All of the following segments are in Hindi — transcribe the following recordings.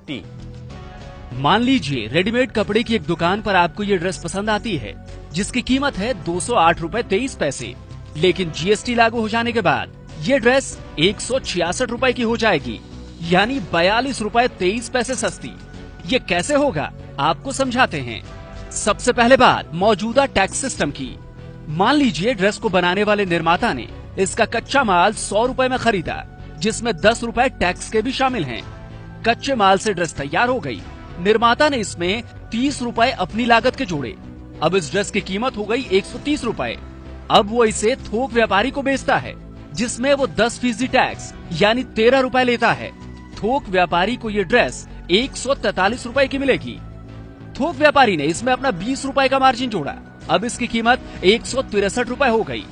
GST। मान लीजिए रेडीमेड कपड़े की एक दुकान पर आपको ये ड्रेस पसंद आती है, जिसकी कीमत है 208.23 रूपए, लेकिन GST लागू हो जाने के बाद ये ड्रेस 166 रूपए की हो जाएगी, यानी 42.23 रूपए सस्ती। ये कैसे होगा, आपको समझाते हैं। सबसे पहले बात मौजूदा टैक्स सिस्टम की। मान लीजिए ड्रेस को बनाने वाले निर्माता ने इसका कच्चा माल 100 रूपए में खरीदा, जिसमें 10 रूपए टैक्स के भी शामिल हैं। कच्चे माल से ड्रेस तैयार हो गई। निर्माता ने इसमें 30 रूपए अपनी लागत के जोड़े। अब इस ड्रेस की कीमत हो गई 130 रूपए। अब वो इसे थोक व्यापारी को बेचता है, जिसमें वो 10% टैक्स यानी 13 रूपए लेता है। थोक व्यापारी को ये ड्रेस 143 रूपए की मिलेगी। थोक व्यापारी ने इसमें अपना 20 रूपए का मार्जिन जोड़ा। अब इसकी कीमत 163 रूपए हो गई।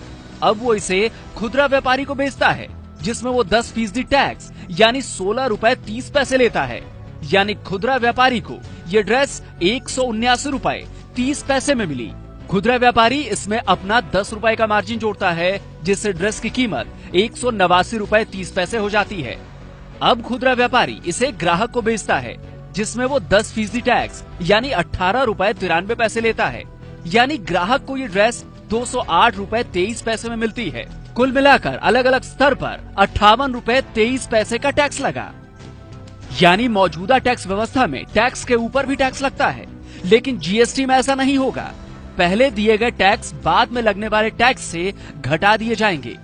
अब वो इसे खुदरा व्यापारी को बेचता है, जिसमें वो 10% टैक्स यानी 16 रूपए 30 पैसे लेता है। यानी खुदरा व्यापारी को ये ड्रेस 179 रूपए 30 पैसे में मिली। खुदरा व्यापारी इसमें अपना 10 रूपए का मार्जिन जोड़ता है, जिससे ड्रेस की कीमत 189 रूपए 30 पैसे हो जाती है। अब खुदरा व्यापारी इसे ग्राहक को बेचता है, जिसमें वो 10% टैक्स यानी 18 रूपए 93 पैसे लेता है। यानी ग्राहक को ये ड्रेस 208 रूपए 23 पैसे में मिलती है। कुल मिलाकर अलग अलग स्तर पर 58 रूपए 23 पैसे का टैक्स लगा। यानी मौजूदा टैक्स व्यवस्था में टैक्स के ऊपर भी टैक्स लगता है, लेकिन GST में ऐसा नहीं होगा। पहले दिए गए टैक्स बाद में लगने वाले टैक्स से घटा दिए जाएंगे।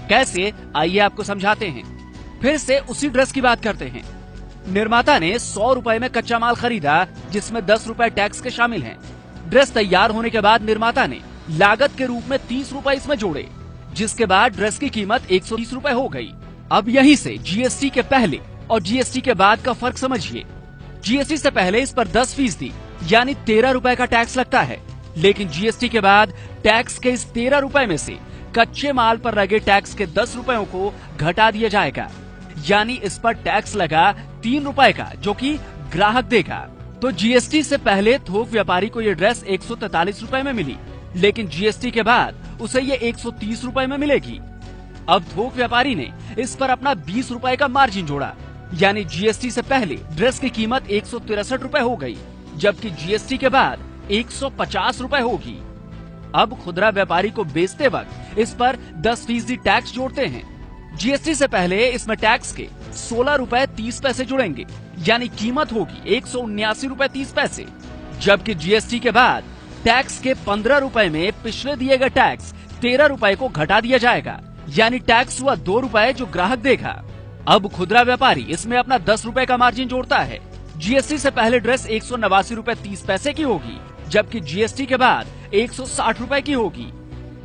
कैसे, आइए आपको समझाते हैं। फिर से उसी ड्रेस की बात करते हैं। निर्माता ने 100 रूपए में कच्चा माल खरीदा, जिसमें 10 रूपए टैक्स के शामिल हैं। ड्रेस तैयार होने के बाद निर्माता ने लागत के रूप में 30 रूपए इसमें जोड़े, जिसके बाद ड्रेस की कीमत 130 रूपए हो गई। अब यहीं से GST के पहले और GST के बाद का फर्क समझिए। GST से पहले इस पर 10% यानी 13 रूपए का टैक्स लगता है, लेकिन GST के बाद टैक्स के इस 13 रूपए में से कच्चे माल पर लगे टैक्स के 10 रूपयों को घटा दिया जाएगा। यानी इस पर टैक्स लगा 3 रूपए का, जो कि ग्राहक देगा। तो GST से पहले थोक व्यापारी को ये ड्रेस 143 रूपए में मिली, लेकिन GST के बाद उसे ये 130 रूपए में मिलेगी। अब थोक व्यापारी ने इस पर अपना 20 रूपए का मार्जिन जोड़ा, यानी GST से पहले ड्रेस की कीमत 163 रूपए हो गई, जबकि GST के बाद 150 रूपए होगी। अब खुदरा व्यापारी को बेचते वक्त इस पर 10% टैक्स जोड़ते हैं। GST से पहले इसमें टैक्स के 16 रूपए 30 पैसे जुड़ेंगे, यानी कीमत होगी 179 रूपए 30 पैसे। जबकि GST के बाद टैक्स के 15 रूपए में पिछले दिए गए टैक्स 13 रूपए को घटा दिया जाएगा, यानी टैक्स हुआ 2 रूपए जो ग्राहक देगा। अब खुदरा व्यापारी इसमें अपना 10 रूपए का मार्जिन जोड़ता है। GST से पहले ड्रेस 189 रूपए 30 पैसे की होगी, जबकि GST के बाद 160 रूपए की होगी।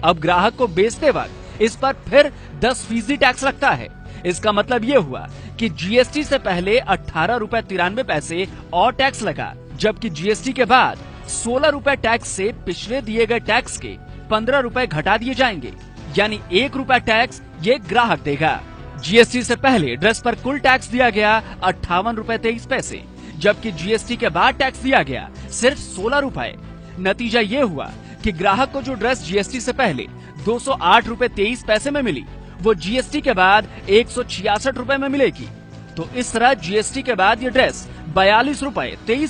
अब ग्राहक को बेचते वक्त इस पर फिर 10% टैक्स लगता है। इसका मतलब ये हुआ कि GST से पहले 18 रूपए 93 पैसे और टैक्स लगा, जबकि GST के बाद 16 रूपए टैक्स से पिछले दिए गए टैक्स के 15 रूपए घटा दिए जाएंगे, यानी 1 रूपए टैक्स ये ग्राहक देगा। GST से पहले ड्रेस पर कुल टैक्स दिया गया 58 रूपए 23 पैसे, जबकि GST के बाद टैक्स दिया गया सिर्फ 16 रूपए। नतीजा ये हुआ कि ग्राहक को जो ड्रेस GST से पहले 208 रूपए 23 पैसे में मिली, वो GST के बाद 166 रूपए में मिलेगी। तो इस तरह GST के बाद ये ड्रेस 42 रूपए 23